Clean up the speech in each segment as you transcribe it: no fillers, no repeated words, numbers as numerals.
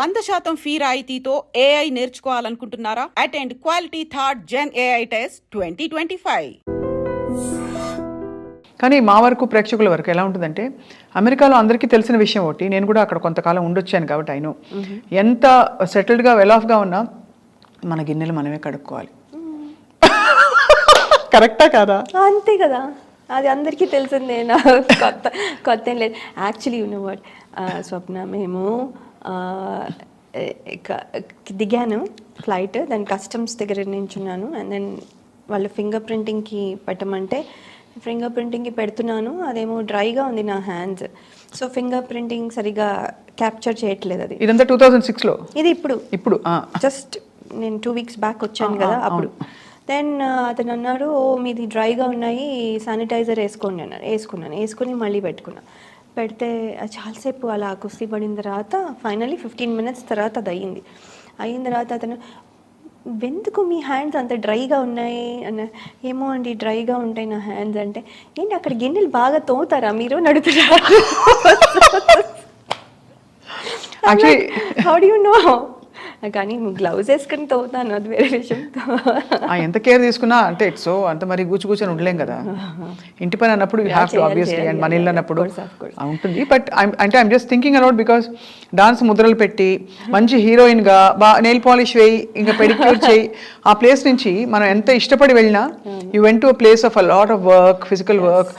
100% fee రాయితీతో AI నేర్చుకోవాలనుకుంటున్నారా? Attend quality thought gen AI test 2025. కానీ మా వరకు ప్రేక్షకుల వరకు ఎలా ఉంటుందంటే, అమెరికాలో అందరికీ తెలిసిన విషయం ఒకటి, నేను కూడా అక్కడ కొంతకాలం ఉండొచ్చాను కాబట్టి అయినో, ఎంత సెటిల్డ్గా వెల్ ఆఫ్గా ఉన్నా మన గిన్నెలు మనమే కడుక్కోవాలి. కరెక్టా కాదా? అంతే కదా, అది అందరికీ తెలిసిందే. నా కొత్త ఏం లేదు. యాక్చువల్లీ యు నో వాట్ స్వప్న, మేము దిగాను ఫ్లైట్, దాని కస్టమ్స్ దగ్గర నించున్నాను. అండ్ దెన్ వాళ్ళు ఫింగర్ ప్రింటింగ్కి పెట్టమంటే ఫింగర్ ప్రింటింగ్కి పెడుతున్నాను, అదేమో డ్రైగా ఉంది నా హ్యాండ్స్. సో ఫింగర్ ప్రింటింగ్ సరిగా క్యాప్చర్ చేయట్లేదు. అది ఇదంతా 2006లో, ఇది ఇప్పుడు జస్ట్ నేను 2 weeks బ్యాక్ వచ్చాను కదా అప్పుడు. దెన్ అతను అన్నాడు, ఓ మీది డ్రైగా ఉన్నాయి, శానిటైజర్ వేసుకోండి అన్నాడు. వేసుకుని మళ్ళీ పెడితే చాలాసేపు అలా కుస్తీ పడిన తర్వాత ఫైనల్లీ 15 minutes తర్వాత అది అయిన తర్వాత అతను, ఎందుకు మీ హ్యాండ్స్ అంత డ్రైగా ఉన్నాయి అన్న. ఏమో అండి డ్రైగా ఉంటాయి నా హ్యాండ్స్ అంటే. ఏంటి అక్కడ గిన్నెలు బాగా తోముతారా మీరు నడుపుతారా? How do you know? కానీ గ్లౌజ్ వేసుకుని తోముతాను, అది వేరే విషయం. ఎంత కేర్ తీసుకున్నా అంటే ఇట్స్ సో అంత మరి కూర్చొని ఉండలేం కదా ఇంటి పని అన్నప్పుడు. You have to obviously, and మన ఇల్లు అన్నప్పుడు ఉంటుంది. బట్ అంటే I'm just thinking about, because dance ముద్రలు పెట్టి మంచి హీరోయిన్గా నెయిల్ పాలిష్ వేయి, ఇంకా పెడిక్యూర్ చేయి, ఆ ప్లేస్ నుంచి మనం ఎంత ఇష్టపడి వెళ్ళినా, you went to a place of a lot of work, physical work.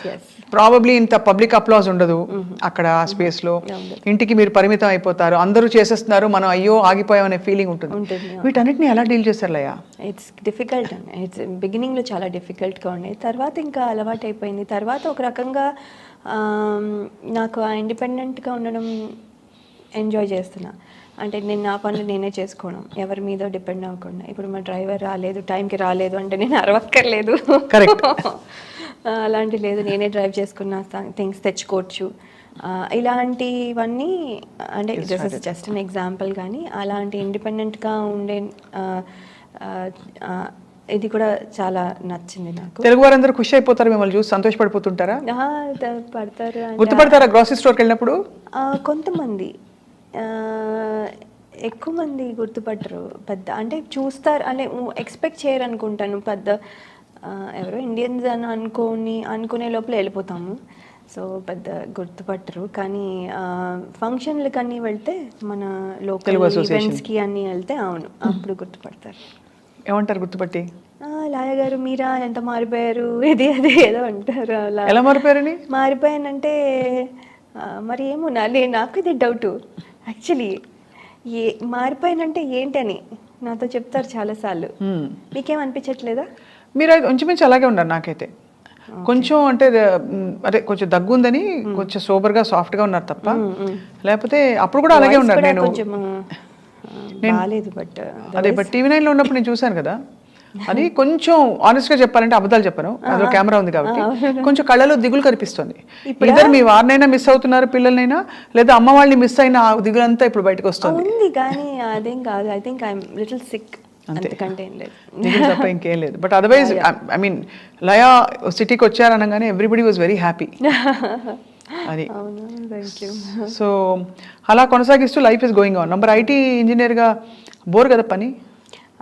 Probably ఇంత పబ్లిక్ అప్లాజ్ ఉండదు అక్కడ ఆ స్పేస్లో. ఇంటికి మీరు పరిమితం అయిపోతారు, అందరూ చేసేస్తున్నారు, మనం అయ్యో ఆగిపోయామనే ఫీలింగ్ ఉంటుంది. వీటన్నిటిని ఎలా డీల్ చేస్తారు లయ? ఇట్స్ డిఫికల్ట్ అండి. ఇట్స్ బిగినింగ్లో చాలా డిఫికల్ట్గా ఉండేది, తర్వాత ఇంకా అలవాటు అయిపోయింది. తర్వాత ఒక రకంగా నాకు ఆ ఇండిపెండెంట్గా ఉండడం ఎంజాయ్ చేస్తున్నా. అంటే నేను నా పనులు నేనే చేసుకోవడం, ఎవరి మీద డిపెండ్ అవ్వకుండా. ఇప్పుడు మా డ్రైవర్ రాలేదు, టైంకి రాలేదు అంటే నేను అరవక్కర్లేదు. కరెక్ట్. అలాంటి లేదు, నేనే డ్రైవ్ చేసుకున్న థింగ్స్ తెచ్చుకోవచ్చు. ఇలాంటివన్నీ అంటే this is just an example. కానీ అలాంటి ఇండిపెండెంట్గా ఉండే ఇది కూడా చాలా నచ్చింది నాకు. తెలుగు వారందరూ ఖుషి అయిపోతారు మిమ్మల్ని చూసి, సంతోషపడిపోతుంటారా? పడతారు. గుర్తుపడతారా గ్రోసరీ స్టోర్కి వెళ్ళినప్పుడు? కొంతమంది, ఎక్కువ మంది గుర్తుపట్టరు. పెద్ద అంటే చూస్తారు అంటే ఎక్స్పెక్ట్ చేయరు అనుకుంటాను. పెద్ద ఎవరో ఇండియన్స్ అని అనుకునే లోపల వెళ్ళిపోతాము. సో పెద్ద గుర్తుపట్టరు. కానీ ఫంక్షన్లకి అన్నీ వెళ్తే, మన లోకల్ ఈవెంట్స్కి అన్నీ వెళ్తే అవును, అప్పుడు గుర్తుపడతారు. ఏమంటారు గుర్తుపట్టి? లాయ గారు మీరా, ఎంత మారిపోయారు, ఇది అది ఏదో అంటారు. అలా ఎలా మారిపోయారని? మారిపోయానంటే మరి ఏమో నాకు ఇది డౌట్ యాక్చువల్లీ. మారిపోయానంటే ఏంటని నాతో చెప్తారు చాలాసార్లు. మీకేం అనిపించట్లేదా? మీరు ఇంచుమించు అలాగే ఉన్నారు నాకైతే. కొంచెం అంటే అదే కొంచెం దగ్గు ఉందని కొంచెం సోబర్గా సాఫ్ట్గా ఉన్నారు తప్ప, లేకపోతే అప్పుడు కూడా అలాగే ఉన్నారు. నేను అదే బట్ టీవీ 9లో ఉన్నప్పుడు నేను చూశాను కదా, అది కొంచెం ఆనెస్ట్గా చెప్పాలంటే, అబద్ధాలు చెప్పను, అందులో కెమెరా ఉంది కాబట్టి, కొంచెం కళ్ళలో దిగులు కనిపిస్తుంది. ఇద్దరు మీ వారినైనా మిస్ అవుతున్నారు, పిల్లలనైనా, లేదా అమ్మ వాళ్ళని మిస్ అయిన దిగులు అంతా ఇప్పుడు బయటకు వస్తుంది. కానీ అదేం కాదు, I think I'm little sick, అంతకంటే ఏం లేదు, తప్ప ఇంకేం లేదు. But otherwise I mean Laya సిటీకి వచ్చారనగానే ఎవ్రీబడి వాజ్ వెరీ హ్యాపీ. అది సో అలా కొనసాగిస్తూ life is going on. Number IT ఇంజనీర్గా బోర్ కదా పని?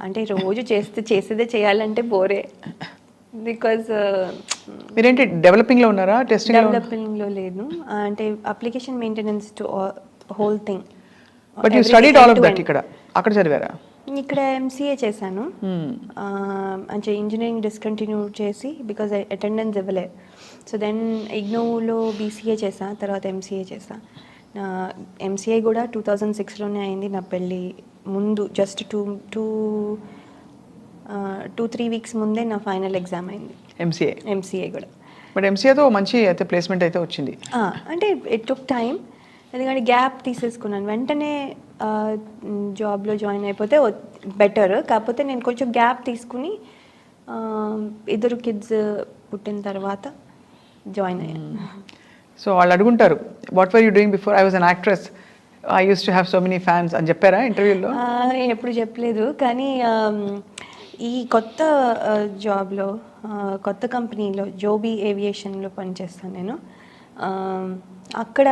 అంటే రోజు చేసేదే చేయాలంటే బోరే. బికాజ్ మీరేంటి డెవలపింగ్లో ఉన్నారా? డెవలపింగ్లో లేదు, అంటే application maintenance to whole thing. But you studied all of that ఇక్కడ, అక్కడ చదివారా? ఇక్కడ ఎంసీఏ చేశాను. అంటే ఇంజనీరింగ్ డిస్కంటిన్యూ చేసి, బికాజ్ అటెండెన్స్ ఇవ్వలే. సో దెన్ ఇగ్నోలో బీసీఏ చేశాను, తర్వాత ఎంసీఏ చేశాను. నా ఎంసీఏ కూడా 2006లోనే అయింది. నా పెళ్ళి ముందు జస్ట్ 2-3 weeks ముందే నా ఫైనల్ ఎగ్జామ్ అయింది ఎంసీఏ కూడా. బట్ ఎంసీఏతో మంచి అయితే ప్లేస్మెంట్ అయితే వచ్చింది. అంటే ఇట్ టుక్ టైం, ఎందుకంటే గ్యాప్ తీసేసుకున్నాను. వెంటనే జాబ్లో జాయిన్ అయిపోతే బెటర్, కాకపోతే నేను కొంచెం గ్యాప్ తీసుకుని 2 kids పుట్టిన తర్వాత జాయిన్ అయ్యాను. సో వాళ్ళు అడుగుంటారు, what were you doing before? I was an actress, I use to have so many fans అని చెప్పారా ఇంటర్వ్యూలో? నేను ఎప్పుడు చెప్పలేదు, కానీ ఈ కొత్త జాబ్లో, కొత్త కంపెనీలో, జోబీ ఏవియేషన్లో పనిచేస్తాను నేను. అక్కడ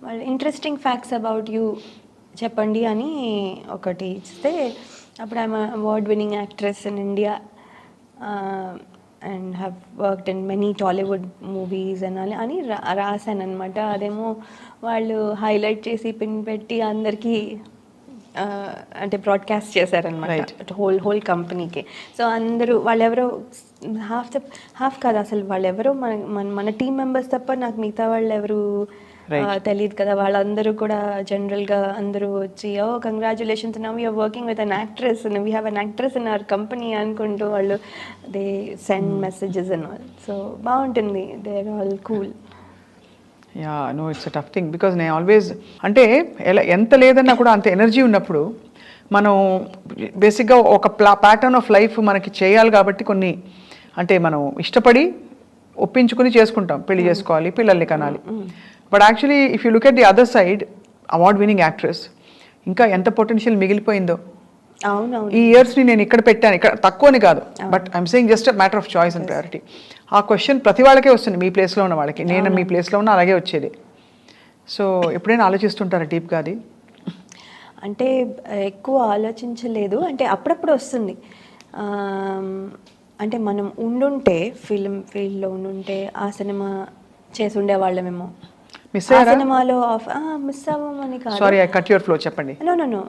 వాళ్ళు ఇంట్రెస్టింగ్ ఫ్యాక్ట్స్ అబౌట్ యూ చెప్పండి అని ఒకటి ఇస్తే అప్పుడు I'm award winning actress in India and have worked in many Tollywood movies అని రాశాను అనమాట. అదేమో వాళ్ళు హైలైట్ చేసి పిన్ పెట్టి అందరికీ అంటే బ్రాడ్కాస్ట్ చేశారనమాట హోల్ కంపెనీకి. సో అందరూ వాళ్ళెవరో హాఫ్ కాదు అసలు, వాళ్ళెవరో మన టీం మెంబర్స్ తప్ప నాకు మిగతా వాళ్ళు ఎవరు తెలియదు కదా. వాళ్ళందరూ కూడా జనరల్గా అందరూ వచ్చి oh congratulations now you're working with an actress we have an actress in our company అనుకుంటూ వాళ్ళు they send messages and all. So బాగుంటుంది, they are all cool. Yeah no it's a tough thing because నేను always అంటే ఎంత లేదన్నా కూడా అంత energy ఉన్నప్పుడు మనం బేసిక్గా ఒక ప్యాటర్న్ ఆఫ్ లైఫ్ మనకి చేయాలి కాబట్టి కొన్ని అంటే మనం ఇష్టపడి ఒప్పించుకుని చేసుకుంటాం, పెళ్లి చేసుకోవాలి, పిల్లల్ని కనాలి. But actually if you look at the other side, award winning actress ఇంకా ఎంత పొటెన్షియల్ మిగిలిపోయిందో. అవునవును, ఈ ఇయర్స్ని నేను ఇక్కడ పెట్టాను, ఇక్కడ తక్కువని కాదు, but I'm saying just a matter of choice and priority. ఆ క్వశ్చన్ ప్రతి వాళ్ళకే వస్తుంది, మీ ప్లేస్లో ఉన్న వాళ్ళకి, నేను మీ ప్లేస్లో ఉన్న అలాగే వచ్చేది. సో ఎప్పుడైనా ఆలోచిస్తుంటారా డీప్గా అది? అంటే ఎక్కువ ఆలోచించలేదు, అంటే అప్పుడప్పుడు వస్తుంది. అంటే మనం ఉండుంటే ఫిల్మ్ ఫీల్డ్లో ఉండుంటే ఆ సినిమా చేసి ఉండేవాళ్ళమేమో. మిస్ ఆ సినిమాలో మిస్ అవ్వమని కాదు, sorry I cut your flow, చెప్పండి. నో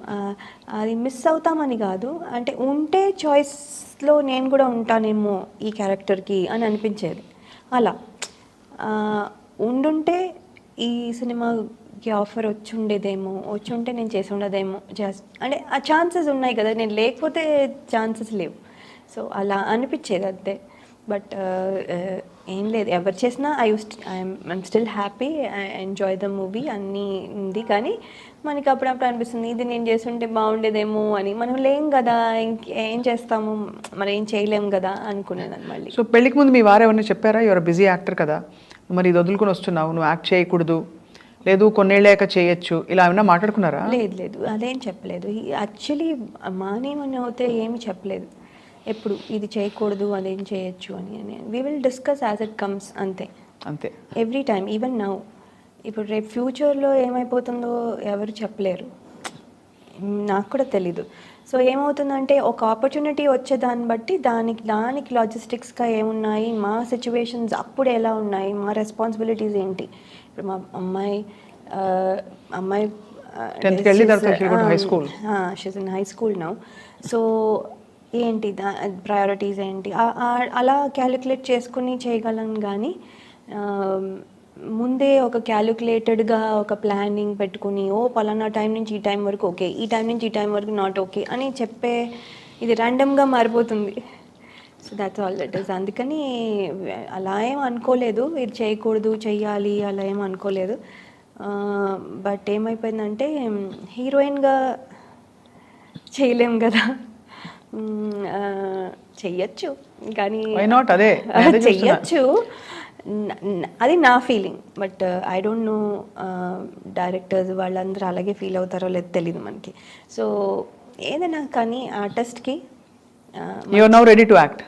అది మిస్ అవుతామని కాదు, అంటే ఉంటే చాయిస్లో నేను కూడా ఉంటానేమో ఈ క్యారెక్టర్కి అని అనిపించేది. అలా ఉండుంటే ఈ సినిమాకి ఆఫర్ వచ్చి ఉంటే నేను చేసి ఉండదేమో, జస్ట్ అంటే ఆ ఛాన్సెస్ ఉన్నాయి కదా, నేను లేకపోతే ఛాన్సెస్ లేవు. సో అలా అనిపించేది అంతే. బట్ ఏం లేదు, ఎవరు చేసినా I'm still happy, I enjoy the movie అన్నీ ఉంది. కానీ మనకి అప్పుడప్పుడు అనిపిస్తుంది ఇది నేను చేస్తుంటే బాగుండేదేమో అని. మనం లేం కదా, ఏం చేస్తాము, మరి ఏం చేయలేము కదా అనుకునేదాన్ని మళ్ళీ. సో పెళ్ళికి ముందు మీ వారు ఎవరైనా చెప్పారా, యువర్ బిజీ యాక్టర్ కదా, మరి ఇది వదులుకొని వస్తున్నావు, నువ్వు యాక్ట్ చేయకూడదు, లేదు కొన్నేళ్ళాక చేయొచ్చు, ఇలా ఏమైనా మాట్లాడుకున్నారా? లేదు అదేం చెప్పలేదు. యాక్చువల్లీ మానేమని అయితే ఏమి చెప్పలేదు ఎప్పుడు, ఇది చేయకూడదు అదేం చేయొచ్చు అని. We will discuss as it comes, అంతే ఎవ్రీ టైమ్. ఈవెన్ నౌ, ఇప్పుడు రేపు ఫ్యూచర్లో ఏమైపోతుందో ఎవరు చెప్పలేరు, నాకు కూడా తెలీదు. సో ఏమవుతుందంటే ఒక ఆపర్చునిటీ వచ్చే దాన్ని బట్టి దానికి లాజిస్టిక్స్గా ఏమున్నాయి, మా సిచ్యువేషన్స్ అప్పుడు ఎలా ఉన్నాయి, మా రెస్పాన్సిబిలిటీస్ ఏంటి. ఇప్పుడు మా అమ్మాయి 10th వెళ్ళి high school, she's in high school now. So ఏంటి ప్రయారిటీస్ ఏంటి అలా క్యాలిక్యులేట్ చేసుకుని చేయగలను. కానీ ముందే ఒక క్యాలిక్యులేటెడ్గా ఒక ప్లానింగ్ పెట్టుకుని పలానా టైం నుంచి ఈ టైం వరకు ఓకే, ఈ టైం నుంచి ఈ టైం వరకు నాట్ ఓకే అని చెప్పే ఇది ర్యాండమ్గా మారిపోతుంది. So that's all that is. అందుకని అలా ఏం అనుకోలేదు, ఇది చేయకూడదు చెయ్యాలి అలా ఏం అనుకోలేదు. బట్ ఏమైపోయిందంటే హీరోయిన్గా చేయలేం కదా, చెయ్యొచ్చు కానీ చెయ్యొచ్చు, అది నా feeling. But I don't know directors వాళ్ళందరూ అలాగే ఫీల్ అవుతారో లేదో తెలియదు మనకి. సో ఏదైనా కానీ ఆర్టిస్ట్కి you are now ready to act.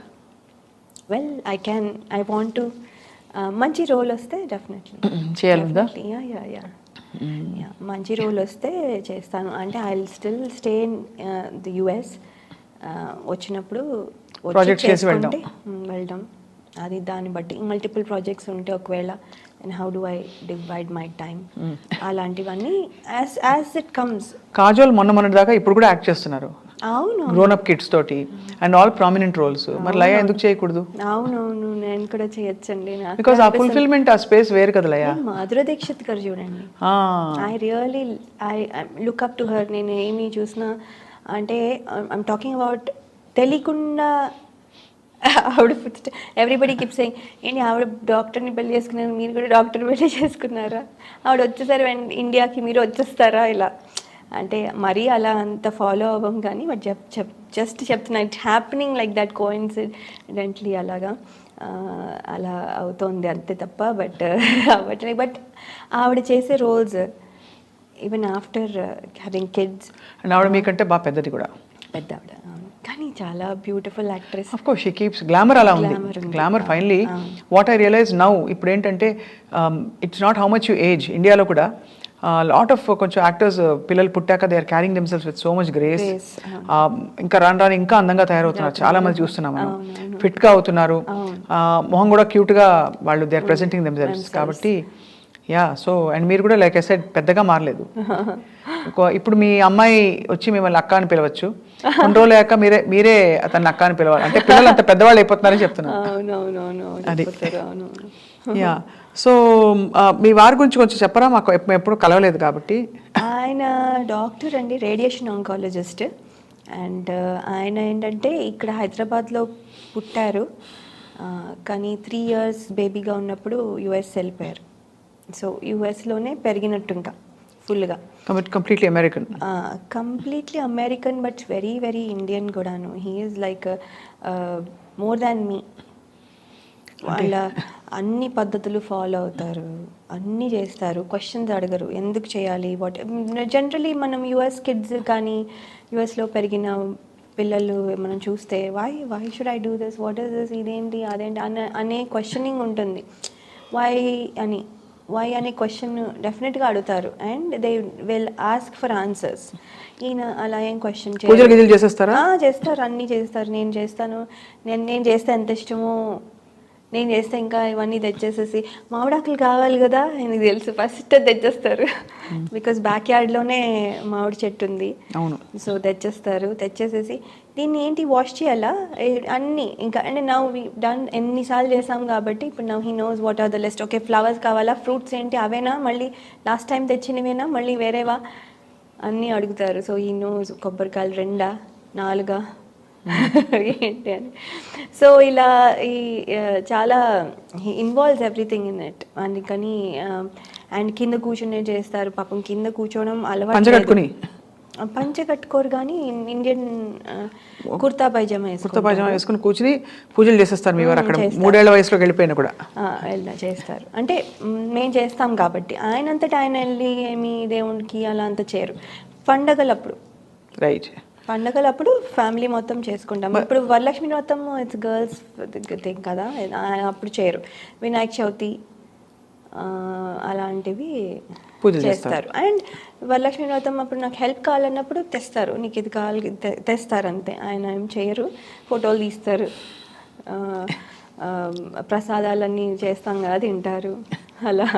Well I want to, మంచి రోల్ వస్తే డెఫినెట్లీ చేయాలి. యా మంచి రోల్ వస్తే చేస్తాను. అంటే I will still stay in the US. వచ్చినప్పుడు వెళ్దాం, అది దాన్ని బట్టి మల్టిపుల్ ప్రాజెక్ట్స్ ఉంటే ఒకవేళ and how do I divide my time, అలాంటివన్నీ యాజ్ ఇట్ కమ్స్. కాజోల్ మొన్న దాకా ఇప్పుడు కూడా యాక్ట్ చేస్తున్నారు. అవును, గ్రోన్ అప్ కిడ్స్ తోటి అండ్ ఆల్ ప్రామినెంట్ రోల్స్. మరి లయ ఎందుకు చేయకూడదు? అవునవును, నేను కూడా చేయొచ్చండి. బికాజ్ ఆ ఫుల్ఫిల్మెంట్, ఆ స్పేస్ వేరు కదా లయ. మాధురి దీక్షిత్ గారు చూడండి, I really look up to her. నేను ఏమి చూసినా అంటే ఐమ్ టాకింగ్ అబౌట్ తెలియకుండా ఆవిడ ఎవ్రీబడి కీప్ సేయింగ్ ఏంటి ఆవిడ డాక్టర్ని పెళ్లి చేసుకున్నారు, మీరు కూడా డాక్టర్ పెళ్లి చేసుకున్నారా, ఆవిడ వచ్చేసారు ఇండియాకి మీరు వచ్చేస్తారా, ఇలా అంటే మరీ అలా అంత ఫాలో అవ్వం కానీ బట్ జస్ట్ చెప్తున్నా it happening like that coincidentally అలాగా అలా అవుతోంది అంతే తప్ప బట్ అవ్వట్లేదు. బట్ ఆవిడ చేసే roles even after having kids, and ఆవిడ మీకంటే బాగా పెద్దది కూడా. పెద్ద ఆవిడ అవును. కానీ చాలా beautiful actress. Of course she keeps glamour అలా ఉంది. Glamour ఉంది. Glamour finally what I realise now ఇప్పుడు ఏంటంటే it's not how much you age. ఇండియాలో కూడా లాట్ ఆఫ్ కొంచెం యాక్టర్స్ పిల్లలు పుట్టాక they are carrying themselves with so much grace. ఇంకా రాను రాను ఇంకా అందంగా తయారవుతున్నారు. చాలా మంది చూస్తున్నాం మనం. ఫిట్ గా అవుతున్నారు. మొహం కూడా క్యూట్ గా వాళ్ళు దే ఆర్ ప్రెజెంటింగ్ దెమ్సెల్స్. కాబట్టి యా సో అండ్ మీరు కూడా లైక్ ఐ సెడ్ పెద్దగా మారలేదు. ఇప్పుడు మీ అమ్మాయి వచ్చి మిమ్మల్ని అక్క అని పిలవచ్చు. కొన్ని రోజులు అయ్యాక మీరే అతన్ని అక్క అని పిలవాలి. అంటే పిల్లలు అంత పెద్దవాళ్ళు అయిపోతున్నారని చెప్తున్నారు. అది యా సో మీ వారి గురించి కొంచెం చెప్పరా? మాకు ఎప్పుడు కలవలేదు కాబట్టి. ఆయన డాక్టర్ అండి, రేడియేషన్ ఆంకాలజిస్ట్. అండ్ ఆయన ఏంటంటే ఇక్కడ హైదరాబాద్లో పుట్టారు, కానీ 3 years బేబీగా ఉన్నప్పుడు యుఎస్ వెళ్ళిపోయారు. సో యుఎస్లోనే పెరిగినట్టు ఇంకా ఫుల్గా. Completely American. Completely American but very very Indian కూడాను. He is like more than me. వాళ్ళ అన్ని పద్ధతులు ఫాలో అవుతారు, అన్నీ చేస్తారు, క్వశ్చన్స్ అడగరు ఎందుకు చేయాలి వాట్. జనరలీ మనం యుఎస్ కిడ్స్ కానీ యుఎస్లో పెరిగిన పిల్లలు మనం చూస్తే why should I do this, what is this, ఇదేంటి అదేంటి అనే క్వశ్చనింగ్ ఉంటుంది. వై అనే క్వశ్చన్ డెఫినెట్గా అడుగుతారు. And they will ask for answers. ఈయన అలా ఏం క్వశ్చన్ చేస్తారు, అన్నీ చేస్తారు. నేను చేస్తాను, నేను చేస్తే ఎంత ఇష్టమో నేను చేస్తే ఇంకా ఇవన్నీ తెచ్చేసేసి మామిడాకులు కావాలి కదా ఆయనకి తెలుసు, ఫస్ట్ తెచ్చేస్తారు. బికాస్ బ్యాక్ యార్డ్లోనే మామిడి చెట్టు ఉంది. సో తెచ్చేసేసి దీన్ని ఏంటి వాష్ చేయాలా అన్నీ ఇంకా. అంటే నవ్ వి డన్ ఎన్నిసార్లు చేసాం కాబట్టి ఇప్పుడు now he knows what are the list. Okay flowers కావాలా, ఫ్రూట్స్ ఏంటి అవేనా, మళ్ళీ లాస్ట్ టైం తెచ్చినవేనా, మళ్ళీ వేరేవా అన్నీ అడుగుతారు. సో హీ నోస్ కొబ్బరికాయలు 2 4 ఏంటి అని. సో ఇలా ఈ చాలా ఇన్వాల్వ్స్ ఎవ్రీథింగ్ ఇన్ ఇట్. అందుకని అండ్ కింద కూర్చునే చేస్తారు. పాపం కింద కూర్చోవడం అలవాటు. పంచె కట్టుకోరు కానీ ఇండియన్ కుర్తా పైజామా వేసుకుని కూర్చుని పూజలు చేసేస్తారు. మీ వారు అక్కడ 3 ఏళ్ల వయసులోకి వెళ్ళిపోయినా కూడా చేస్తారు. అంటే మేము చేస్తాం కాబట్టి. ఆయనంతటా ఆయన వెళ్ళి ఏమి దేవునికి అలా అంతా చేయరు. పండగలప్పుడు రైట్, పండగలప్పుడు ఫ్యామిలీ మొత్తం చేసుకుంటాం. ఇప్పుడు వరలక్ష్మి వ్రతం ఇట్స్ గర్ల్స్ థింగ్ కదా, అప్పుడు చేయరు. వినాయక చవితి అలాంటివి చేస్తారు. అండ్ వరలక్ష్మి వ్రతం అప్పుడు నాకు హెల్ప్ కావాలన్నప్పుడు తెస్తారు, నీకు ఇది కావాలి తెస్తారు అంతే. ఆయన ఏం చేయరు, ఫోటోలు తీస్తారు, ప్రసాదాలన్నీ చేస్తాం కదా తింటారు అలా.